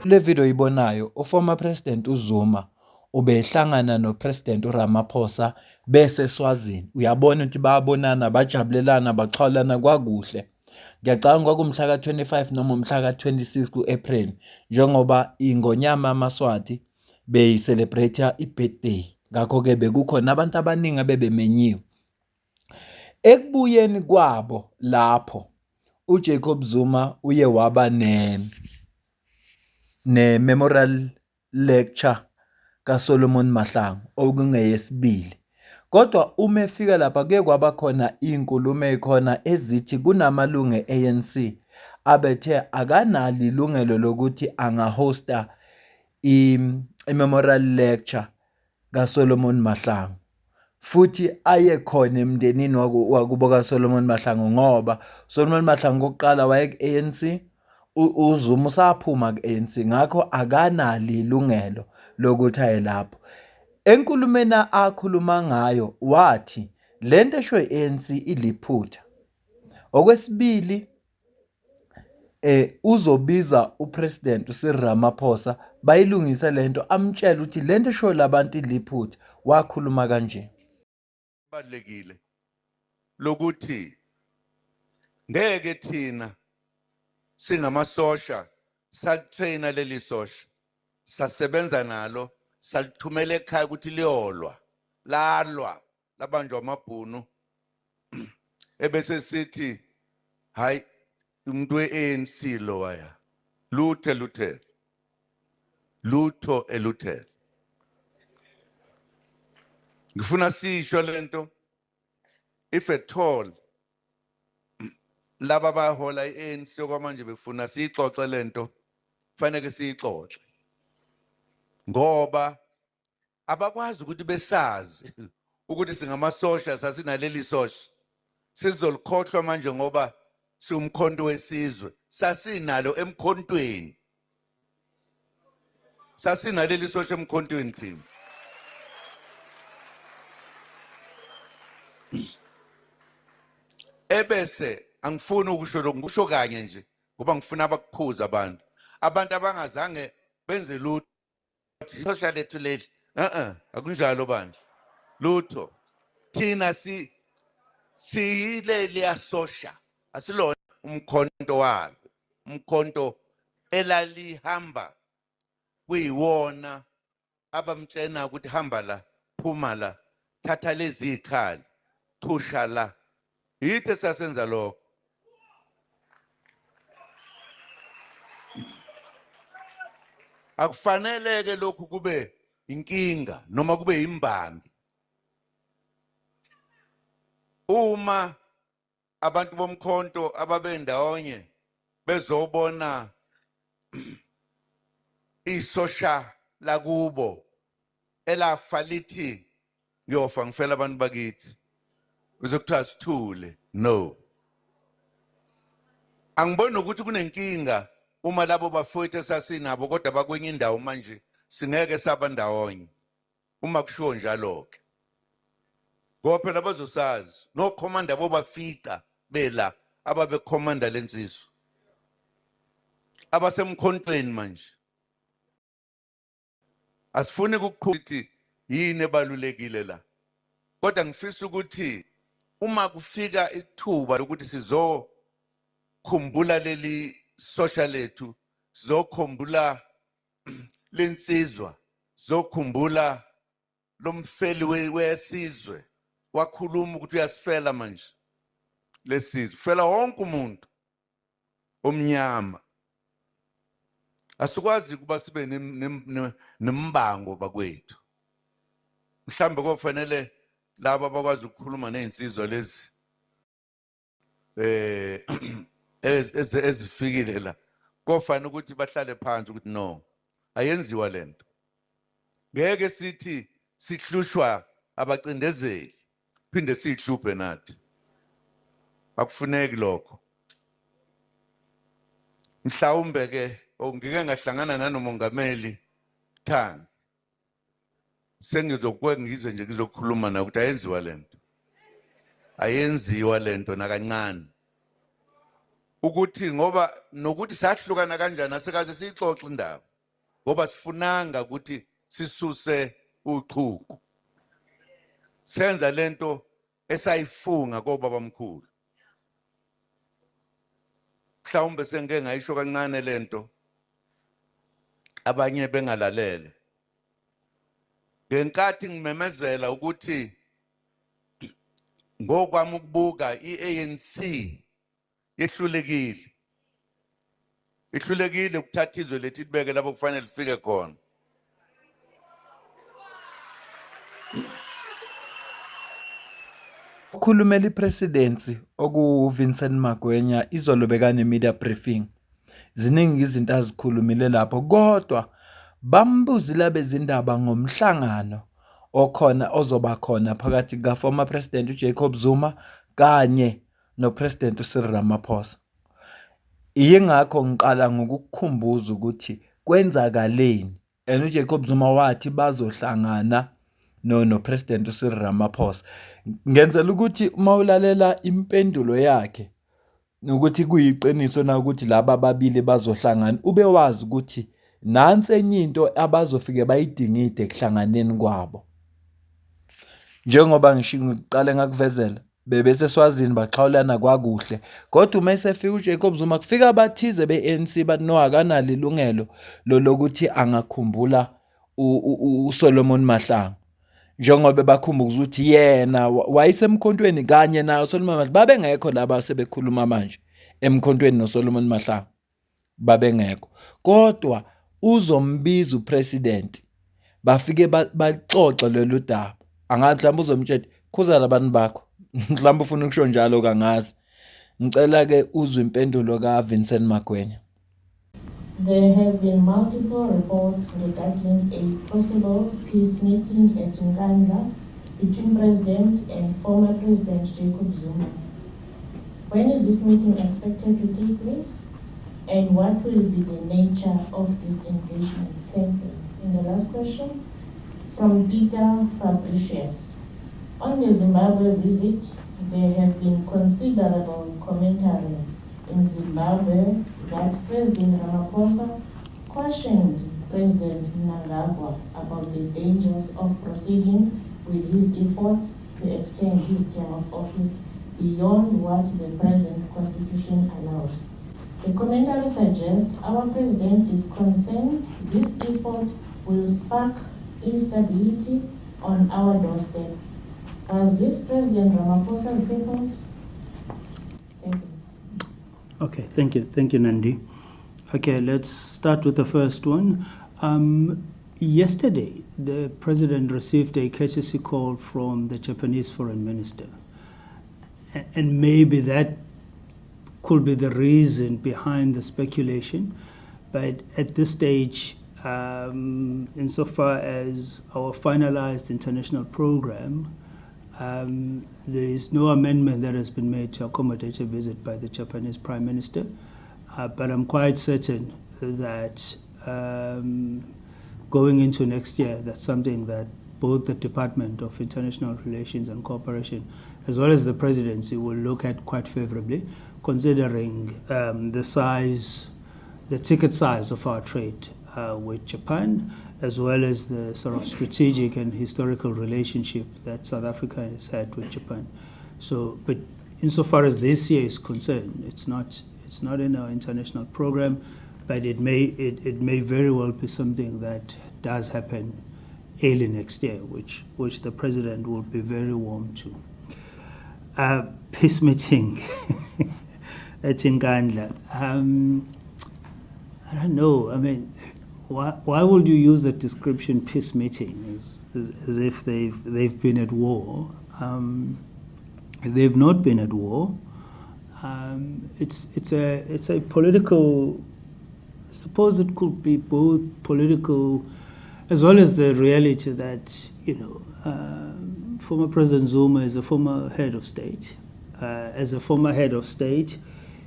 Le video ibonayo uformer president uZuma ubehlangana nopresident uRamaphosa bese Swazini. Uyabona ukuthi bayabonana, bajabulelana, baxhawulana kwakuhle. Ngiyacabanga kwakumhla ka-25 noma umhla ka-26 ku-April njengoba ingonyama amaSwati beyi-celebrate i-birthday. Ngakho-ke bekukhona abantu abaningi abebemenyiwe. Ekubuyeni kwabo lapho uJacob Zuma uye waba ne-memorial lecture kaSolomon Mahlangu okungeyesibili. Kodwa uma efika lapha kuye kwaba khona iy'nkulumo ey'khona ezithi kunamalungu e-ANC abethe akanalo ilungelo lokuthi angahosta i-memorial lecture kaSolomon Mahlangu. Futhi aye khona emndenini wakubo kaSolomon Mahlangu ngoba Solomon Mahlangu okokuqala waye-ANC, uZuma usaphuma ku-ANC, ngakho akanalo ilungelo lokuthi aye lapho. Enkulumeni akhuluma ngayo wathi lento esho i-ANC iliphutha. Okwesibili, uzobiza upresident uCyril Ramaphosa bayilungise lento, amtshela ukuthi lento esho labantu iliphutha. Wakhuluma kanje. Balekile lokuthi ngeke thina singamasosha salitraina leli sosha, sasebenza nalo, salithumela ekhaya ukuthi liyolwa, lalwa, labanjwa amabhunu, ebese sithi hayi umuntu we-ANC lo waya lutho eluthele. Ngifuna sisho lento, if at all laba bahola i-ANC okwamanje befuna siyixoxe lento, kufanele siyixoxe ngoba abakwazi ukuthi besazi ukuthi singamasosha, sasinaleli sosha sizolikhohlwa manje ngoba siwumkhonto wesizwe. Sasinalo emkhontweni, sasinaleli sosha emkhontweni thina. Ebese angifuni ukusho lokho, ngisho kanye nje ngoba ngifuna abakuphuza abantu abangazange benze lutho isosha lethu leli. Akunjalo bandla lutho. Thina siyileli yasosha, asilona umkhonto walo, umkhonto elalihamba kuyiwona abamtshena ukuthi hamba la, phuma la, thatha lezi ikhali, thusha la. Yithe sasenza lokho. Akufanele-ke lokhu kube inkinga noma kube imbangi. Uma abantu bomkhonto ababendawonye bezobona isosha lakubo elafa lithi ngiyofa ngifela abantu bakithi, bezokuthiwa sithule. No, angiboni ukuthi kunenkinga uma labo bafowethu esasinabo kodwa bakwenye indawo manje singeke saba ndawonye. Uma kushiwo njalo-ke ngoba phela bazosazi nokhomanda bobafica bela ababekhomanda lensizwa abasemkhontweni manje. Asifuni ukuqhuthi yini ebalulekile la, kodwa ngifisa ukuthi uma kufika ithuba lokuthi sizokhumbula leli sosha lethu, sizokhumbula lensizwa, sizokhumbula lomfeli wesizwe wakhuluma ukuthi uyasifela manje lesizwe, fela wonke umuntu omnyama. Asikwazi kuba sibe nembango bakwethu. Mhlambe kofanele laba bakwazi ukukhuluma nezinsizwa lezi ezifikile la, kofanele ukuthi bahlale phansi ukuthi no, ayenziwa lento. Ngeke sithi sihlushwa abacindezeli phinde sihluphe nathi, akufuneki lokho. Mhlawumbe ke ngike ngahlangana nanomongameli Thandi sengizokuwe ngize nje ngizokhuluma nawe ukuthi ayenziwa lento. Ayenziwa lento nakancane. Ukuthi ngoba nokuthi sahlukana kanjani asikaze sixoxe indaba. Ngoba sifunanga ukuthi sisuse uchuku. Senza lento esayifunga kobaba mkhulu. Mhlawumbe sengeke ngayisho kancane lento. Abanye bengalalele. Ngenkathi ngimemezela ukuthi ngokwami ukubuka iANC yehlulekile. Ihlulekile ukuthatha izwe lethi libeke lapho kufanele lifike khona. Ukhulumela ipresidency okuVincent Magwenya izolo bekane media briefing. Ziningi izinto azikhulumile lapho kodwa bambuzile bezindaba ngomhlangano okhona ozoba khona phakathi ka former president uJacob Zuma kanye no president uCyril Ramaphosa. Ingakho ngiqala ngokukukhumbuza ukuthi kwenzakaleni and uJacob Zuma wathi bazohlangana no president uCyril Ramaphosa. Ngenzela ukuthi uma ulalela impendulo yakhe nokuthi kuyiqiniso na ukuthi laba ababili bazohlangana ube wazi ukuthi nansi enye into abazofike bayidingide ekuhlanganeni kwabo. Njengoba ngisho ngiqale ngakuvezela bebese swazini baxhawulana kwakuhle kodwa uma esefika uJacob Zuma kufika abathize beANC bathi no akanalo ilungelo lokuthi angakhumbula uSolomon Mahlangu. Njengoba bakhumbuza ukuthi yena wayesemkhontweni kanye nayo Solomon Mahlangu babengekho laba sebekhuluma manje emkhontweni noSolomon Mahlangu babengekho kodwa uzombiza upresident bafike baxoxe lolu daba angathi mhlawumbe uzomtshela khuza labantu bakho mhlawumbe ufuna ukusho njalo kangazi ngicela ke uzwe impendulo kaVincent Magwenya. There have been multiple reports regarding a possible peace meeting at Nkandla between President and former President Jacob Zuma. When is this meeting expected to take place? And what will be the nature of this engagement? Thank you. And the last question from Peter Fabricius. On the Zimbabwe visit, there have been considerable commentary in Zimbabwe that President Ramaphosa cautioned President Mnangagwa about the dangers of proceeding with his efforts to extend his term of office beyond what the present constitution allows. The commentary suggests our president is concerned this effort will spark instability on our doorstep. Was this President Ramaphosa's purpose? Thank you. Okay, thank you, Nandi. Okay, let's start with the first one. Yesterday, the president received a courtesy call from the Japanese foreign minister. And maybe that could be the reason behind the speculation. But at this stage, insofar as our finalized international program, there is no amendment that has been made to accommodate a visit by the Japanese Prime Minister. But I'm quite certain that going into next year, that's something that both the Department of International Relations and Cooperation, as well as the presidency, will look at quite favorably, considering the size, the ticket size of our trade with Japan, as well as the sort of strategic and historical relationship that South Africa has had with Japan. So, but insofar as this year is concerned, it's not in our international program, but it may very well be something that does happen early next year, which the president will be very warm to. Peace meeting at Nkandla. I don't know. I mean, why would you use the description peace meeting as if they've been at war? They've not been at war. It's a political. I suppose it could be both political, as well as the reality that former President Zuma is a former head of state. As a former head of state,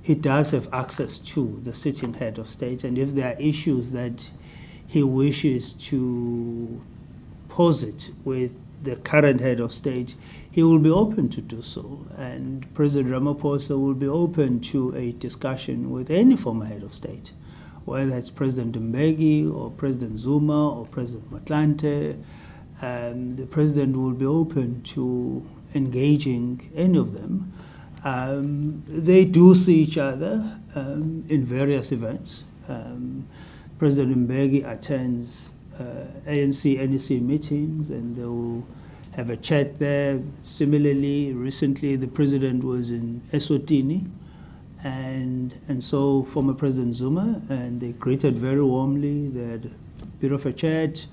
he does have access to the sitting head of state, and if there are issues that he wishes to deposit with the current head of state, he will be open to do so. And President Ramaphosa will be open to a discussion with any former head of state, whether it's President Mbeki or President Zuma or President Motlanthe. The president will be open to engaging any of them. They do see each other in various events. President Mbeki attends ANC, NEC meetings, and they will have a chat there. Similarly, recently the president was in Eswatini, and so former President Zuma, and they greeted very warmly. They had a bit of a chat.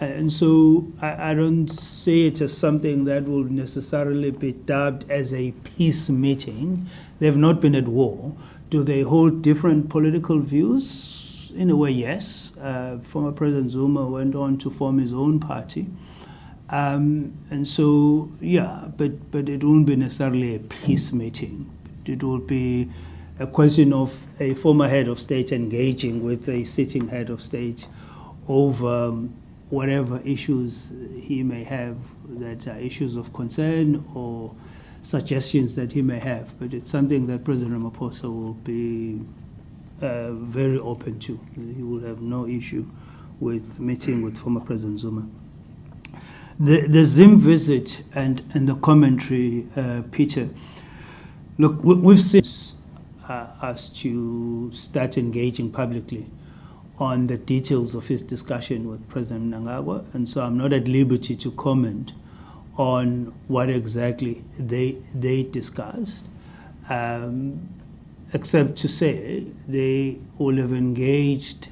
And so I don't see it as something that will necessarily be dubbed as a peace meeting. They've not been at war. Do they hold different political views? In a way, yes. Former President Zuma went on to form his own party. And so, yeah, but it won't be necessarily a peace meeting. It will be a question of a former head of state engaging with a sitting head of state over whatever issues he may have that are issues of concern or suggestions that he may have. But it's something that President Ramaphosa will be very open to. He will have no issue with meeting with former President Zuma. The Zim visit and the commentary, Peter, look, we've seen us to start engaging publicly on the details of his discussion with President Mnangagwa, and so I'm not at liberty to comment on what exactly they discussed, except to say they will have engaged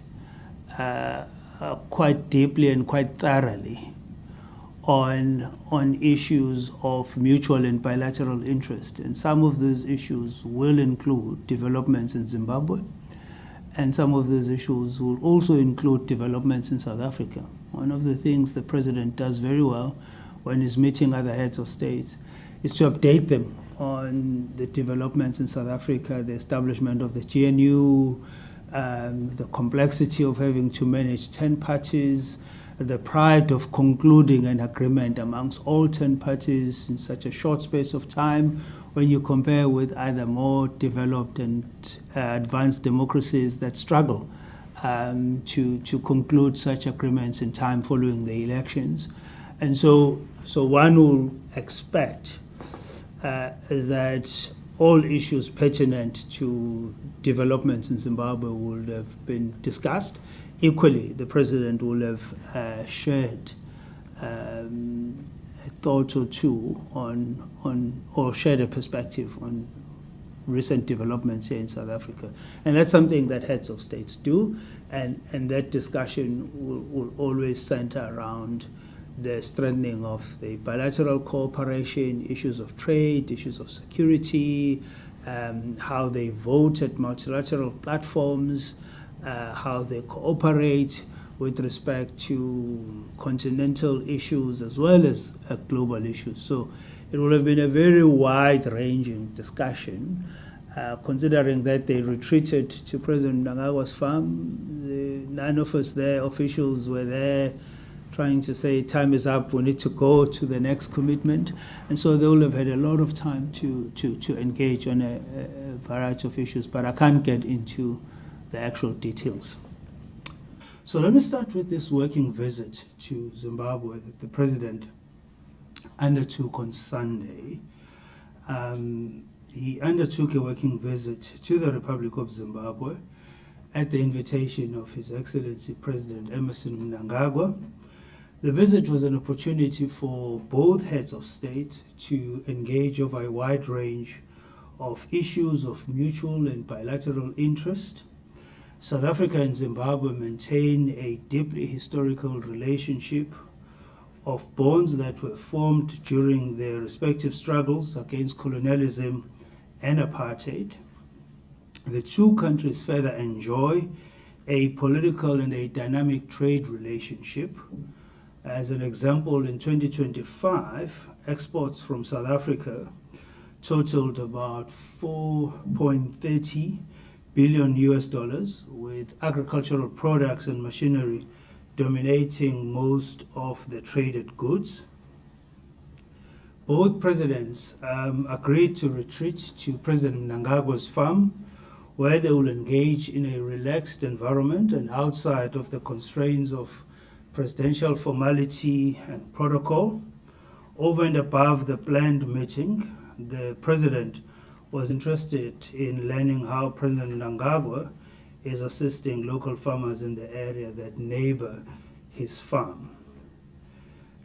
quite deeply and quite thoroughly on issues of mutual and bilateral interest. And some of those issues will include developments in Zimbabwe, and some of those issues will also include developments in South Africa. One of the things the president does very well when he's meeting other heads of states is to update them on the developments in South Africa, the establishment of the GNU, the complexity of having to manage 10 parties, the pride of concluding an agreement amongst all 10 parties in such a short space of time when you compare with either more developed and advanced democracies that struggle to conclude such agreements in time following the elections. And so one will expect that all issues pertinent to developments in Zimbabwe will have been discussed. Equally, the president will have shared a thought or two or shared a perspective on recent developments here in South Africa. And that's something that heads of states do, and that discussion will always center around the strengthening of the bilateral cooperation, issues of trade, issues of security, how they vote at multilateral platforms, how they cooperate with respect to continental issues as well as global issues. So it will have been a very wide-ranging discussion, considering that they retreated to President Mnangagwa's farm. None of us there, officials, were there trying to say, time is up, we need to go to the next commitment. And so they will have had a lot of time to engage on a variety of issues, but I can't get into the actual details. So let me start with this working visit to Zimbabwe that the president undertook on Sunday. He undertook a working visit to the Republic of Zimbabwe at the invitation of His Excellency President Emmerson Mnangagwa. The visit was an opportunity for both heads of state to engage over a wide range of issues of mutual and bilateral interest. South Africa and Zimbabwe maintain a deeply historical relationship of bonds that were formed during their respective struggles against colonialism and apartheid. The two countries further enjoy a political and a dynamic trade relationship. As an example, in 2025, exports from South Africa totaled about $4.30 billion US, with agricultural products and machinery dominating most of the traded goods. Both presidents agreed to retreat to President Mnangagwa's farm, where they will engage in a relaxed environment and outside of the constraints of presidential formality and protocol. Over and above the planned meeting, the president was interested in learning how President Mnangagwa is assisting local farmers in the area that neighbor his farm.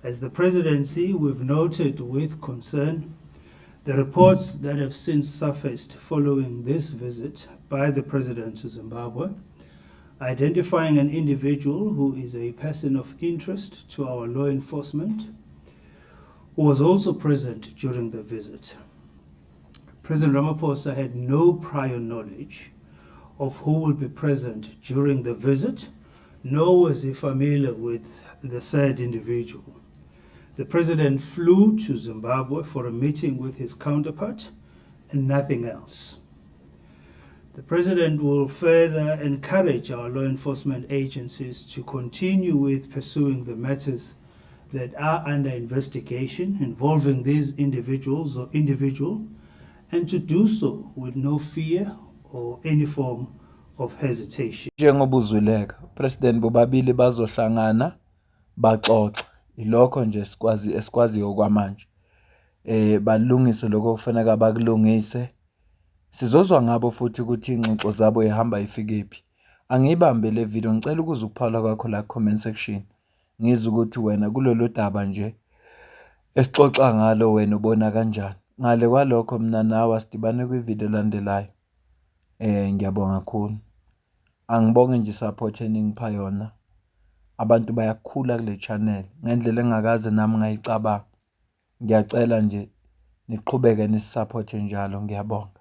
As the presidency, we've noted with concern the reports that have since surfaced following this visit by the president to Zimbabwe, identifying an individual who is a person of interest to our law enforcement, who was also present during the visit. President Ramaphosa had no prior knowledge of who will be present during the visit, nor was he familiar with the said individual. The president flew to Zimbabwe for a meeting with his counterpart and nothing else. The president will further encourage our law enforcement agencies to continue with pursuing the matters that are under investigation involving these individuals or individual, and to do so with no fear or any form of hesitation. Njengoba uzwileka, President bobabili bazohlangana baxoxe. Ilokho nje esikwaziyo kwamanje. Balungise lokho kufanele bakulungise. Sizozwa ngabo futhi ukuthi ingxoxo zabo ihamba ifikephi. Angibambe le video, ngicela ukuze ukuphawula kwakho la comment section. Ngizwe ukuthi wena kulolu daba nje esixoxa ngalo wena ubona kanjani. Ngale kwalokho mina nawe sidibane kwivideo elandelayo. Ngiyabonga kakhulu. Angibonge nje support eningipha yona. Abantu bayakhula kule channel ngendlela engakaze nami ngayicabanga. Ngiyacela nje niqhubeke nisupporte njalo, ngiyabonga.